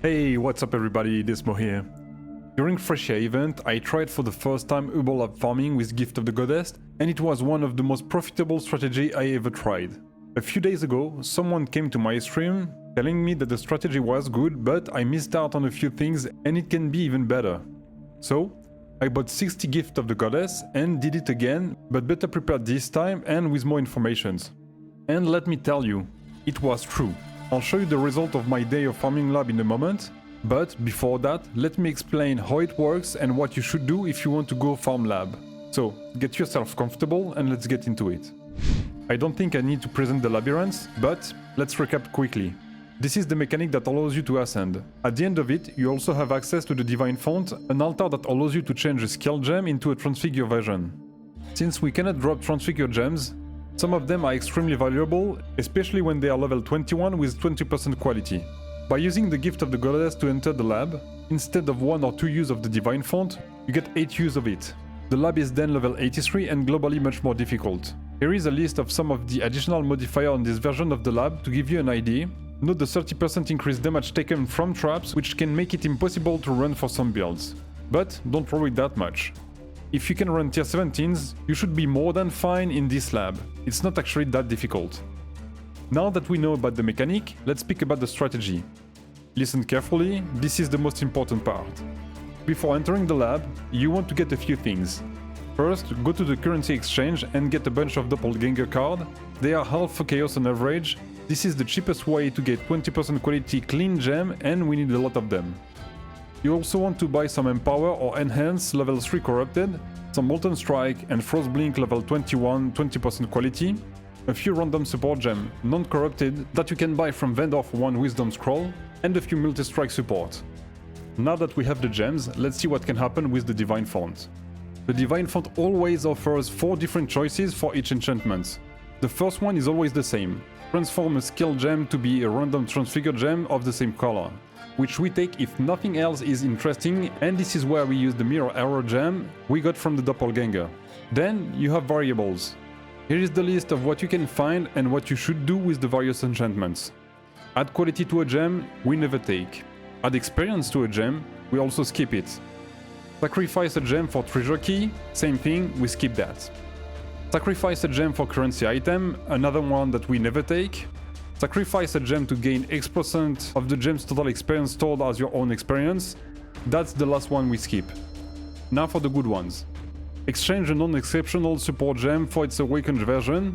Hey, what's up everybody, Desmo here. During Freshia event, I tried for the first time Lab farming with Gift of the Goddess, and it was one of the most profitable strategy I ever tried. A few days ago, someone came to my stream telling me that the strategy was good, but I missed out on a few things and it can be even better. So, I bought 60 Gift of the Goddess and did it again, but better prepared this time and with more informations. And let me tell you, it was true. I'll show you the result of my day of farming lab in a moment, but before that, let me explain how it works and what you should do if you want to go farm lab. So, get yourself comfortable and let's get into it. I don't think I need to present the labyrinths, but let's recap quickly. This is the mechanic that allows you to ascend. At the end of it, you also have access to the Divine Font, an altar that allows you to change a skill gem into a transfigure version. Since we cannot drop transfigure gems, some of them are extremely valuable, especially when they are level 21 with 20% quality. By using the Gift of the Goddess to enter the lab, instead of 1 or 2 use of the Divine Font, you get 8 use of it. The lab is then level 83 and globally much more difficult. Here is a list of some of the additional modifiers on this version of the lab to give you an idea. Note the 30% increased damage taken from traps, which can make it impossible to run for some builds. But don't worry that much. If you can run tier 17s, you should be more than fine in this lab. It's not actually that difficult. Now that we know about the mechanic, let's speak about the strategy. Listen carefully, this is the most important part. Before entering the lab, you want to get a few things. First, go to the currency exchange and get a bunch of doppelganger cards. They are half a chaos on average. This is the cheapest way to get 20% quality clean gem, and we need a lot of them. You also want to buy some Empower or Enhance level 3 Corrupted, some Molten Strike and Frostblink level 21 20% quality, a few random support gem, non-corrupted, that you can buy from vendor for 1 Wisdom Scroll, and a few multi-strike support. Now that we have the gems, let's see what can happen with the Divine Font. The Divine Font always offers 4 different choices for each enchantment. The first one is always the same. Transform a skill gem to be a random transfigure gem of the same color, which we take if nothing else is interesting, and this is where we use the mirror arrow gem we got from the doppelganger. Then you have variables. Here is the list of what you can find and what you should do with the various enchantments. Add quality to a gem, we never take. Add experience to a gem, we also skip it. Sacrifice a gem for treasure key, same thing, we skip that. Sacrifice a gem for currency item, another one that we never take. Sacrifice a gem to gain X% of the gem's total experience stored as your own experience. That's the last one we skip. Now for the good ones. Exchange a non-exceptional support gem for its awakened version.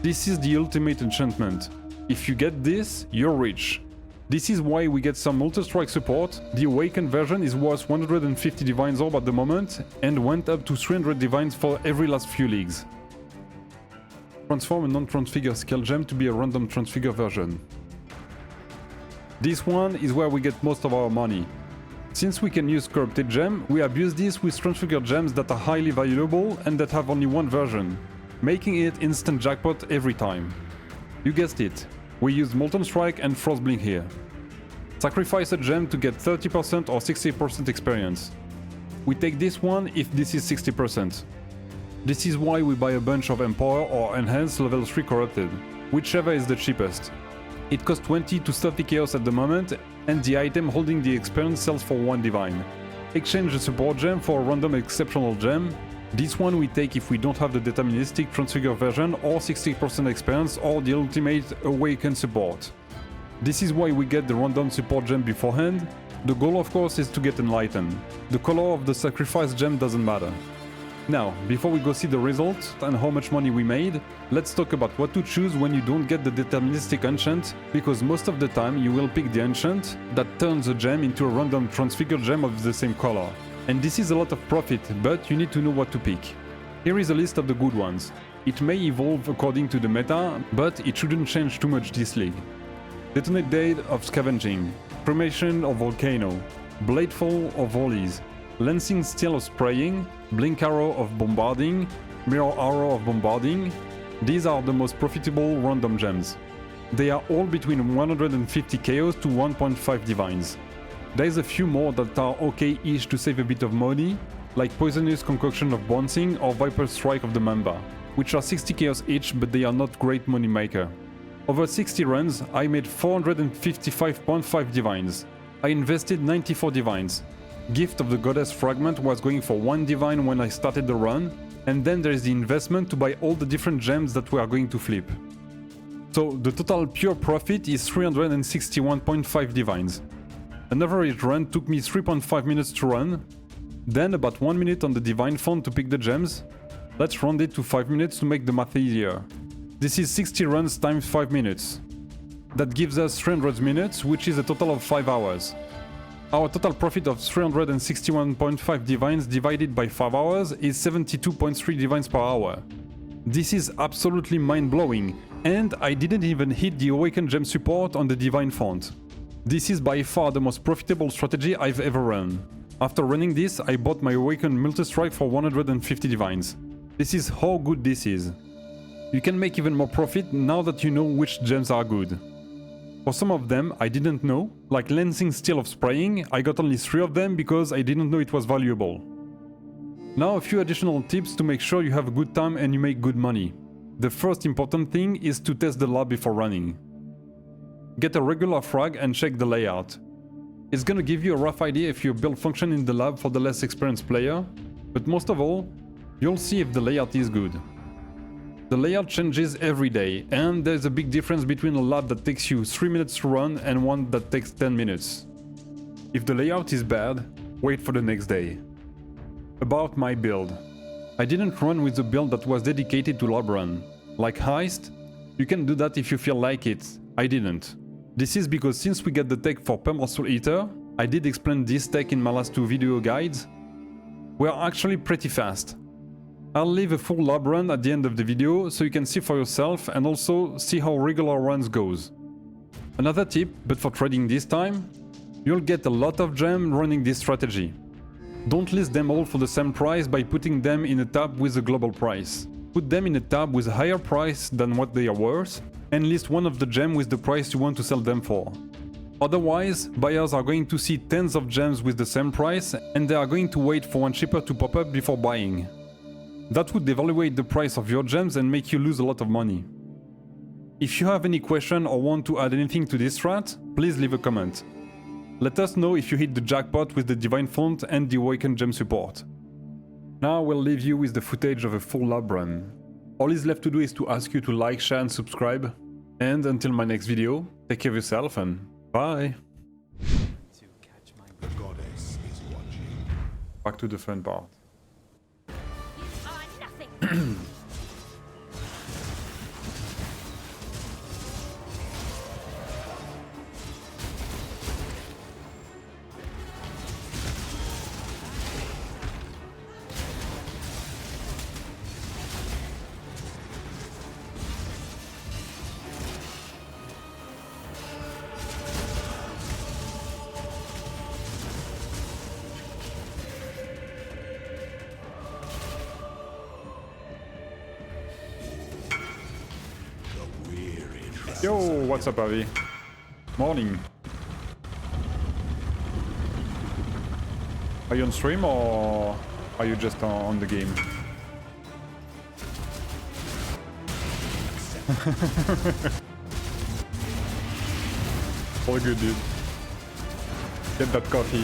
This is the ultimate enchantment. If you get this, you're rich. This is why we get some multi-strike support. The awakened version is worth 150 Divines Orb at the moment and went up to 300 Divines for every last few leagues. Transform a non-transfigure skill gem to be a random transfigure version. This one is where we get most of our money. Since we can use corrupted gem, we abuse this with transfigure gems that are highly valuable and that have only one version, making it instant jackpot every time. You guessed it, we use Molten Strike and Frostblink here. Sacrifice a gem to get 30% or 60% experience. We take this one if this is 60%. This is why we buy a bunch of Empower or Enhance level 3 Corrupted, whichever is the cheapest. It costs 20 to 30 chaos at the moment, and the item holding the experience sells for 1 divine. Exchange the support gem for a random exceptional gem. This one we take if we don't have the deterministic transfigure version or 60% experience or the ultimate awakened support. This is why we get the random support gem beforehand. The goal of course is to get enlightened. The color of the sacrifice gem doesn't matter. Now, before we go see the results and how much money we made, let's talk about what to choose when you don't get the deterministic enchant, because most of the time you will pick the enchant that turns a gem into a random transfigure gem of the same color. And this is a lot of profit, but you need to know what to pick. Here is a list of the good ones. It may evolve according to the meta, but it shouldn't change too much this league. Detonate Date of Scavenging, Cremation of Volcano, Bladefall of Volleys, Lancing Steel of Spraying, Blink Arrow of Bombarding, Mirror Arrow of Bombarding. These are the most profitable random gems. They are all between 150 chaos to 1.5 divines. There's a few more that are okay-ish to save a bit of money, like Poisonous Concoction of Bouncing or Viper Strike of the Mamba, which are 60 chaos each, but they are not great money maker. Over 60 runs, I made 455.5 divines. I invested 94 divines. Gift of the Goddess fragment was going for 1 divine when I started the run, and then there is the investment to buy all the different gems that we are going to flip. So the total pure profit is 361.5 divines. An average run took me 3.5 minutes to run, then about 1 minute on the divine font to pick the gems. Let's round it to 5 minutes to make the math easier. This is 60 runs times 5 minutes. That gives us 300 minutes, which is a total of 5 hours. Our total profit of 361.5 divines divided by 5 hours is 72.3 divines per hour. This is absolutely mind-blowing, and I didn't even hit the Awakened Gem support on the divine font. This is by far the most profitable strategy I've ever run. After running this, I bought my Awakened Multi-Strike for 150 divines. This is how good this is. You can make even more profit now that you know which gems are good. For some of them I didn't know, like Lancing Steel of Spraying, I got only 3 of them because I didn't know it was valuable. Now a few additional tips to make sure you have a good time and you make good money. The first important thing is to test the lab before running. Get a regular frag and check the layout. It's gonna give you a rough idea if your build function in the lab for the less experienced player, but most of all, you'll see if the layout is good. The layout changes every day, and there's a big difference between a lab that takes you 3 minutes to run and one that takes 10 minutes. If the layout is bad, wait for the next day. About my build. I didn't run with a build that was dedicated to lab run. Like Heist, you can do that if you feel like it. I didn't. This is because since we get the tech for Perma-Soul Eater, I did explain this tech in my last 2 video guides, we are actually pretty fast. I'll leave a full lab run at the end of the video so you can see for yourself and also see how regular runs goes. Another tip, but for trading this time, you'll get a lot of gem running this strategy. Don't list them all for the same price by putting them in a tab with a global price. Put them in a tab with a higher price than what they are worth and list one of the gem with the price you want to sell them for. Otherwise, buyers are going to see tens of gems with the same price and they are going to wait for one cheaper to pop up before buying. That would devaluate the price of your gems and make you lose a lot of money. If you have any question or want to add anything to this strat, please leave a comment. Let us know if you hit the jackpot with the Divine Font and the Awakened Gem support. Now we'll leave you with the footage of a full lab run. All is left to do is to ask you to like, share and subscribe. And until my next video, take care of yourself and bye! The goddess is watching. Back to the fun part. Yo, what's up, Avi? Morning. Are you on stream or are you just on the game? All good, dude. Get that coffee.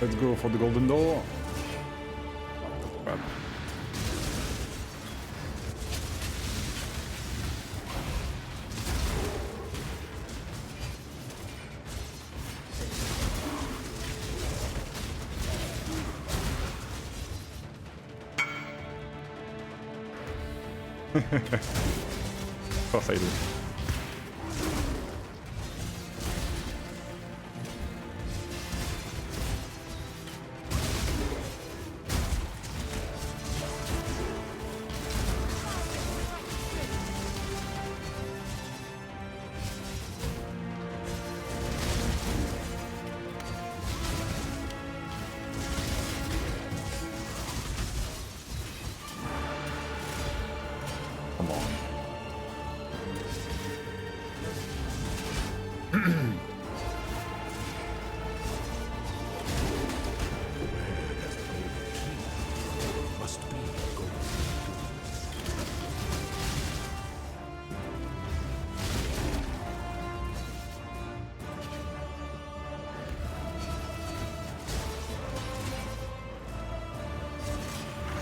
Let's go for the golden door. Bad. Of course I do. Come on. Must be gold.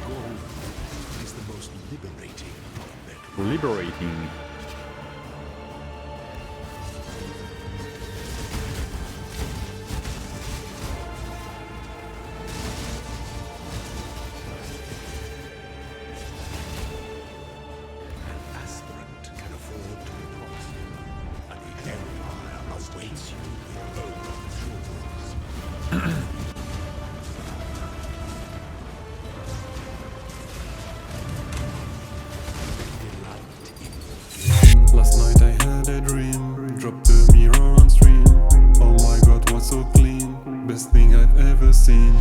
Gold is the most liberating of men. Liberating. An aspirant can afford to be lost. And the Empire awaits you with open doors. Last night I had a dream, dropped the mirror on stream. Oh my god, what's so clean? Best thing I've ever seen.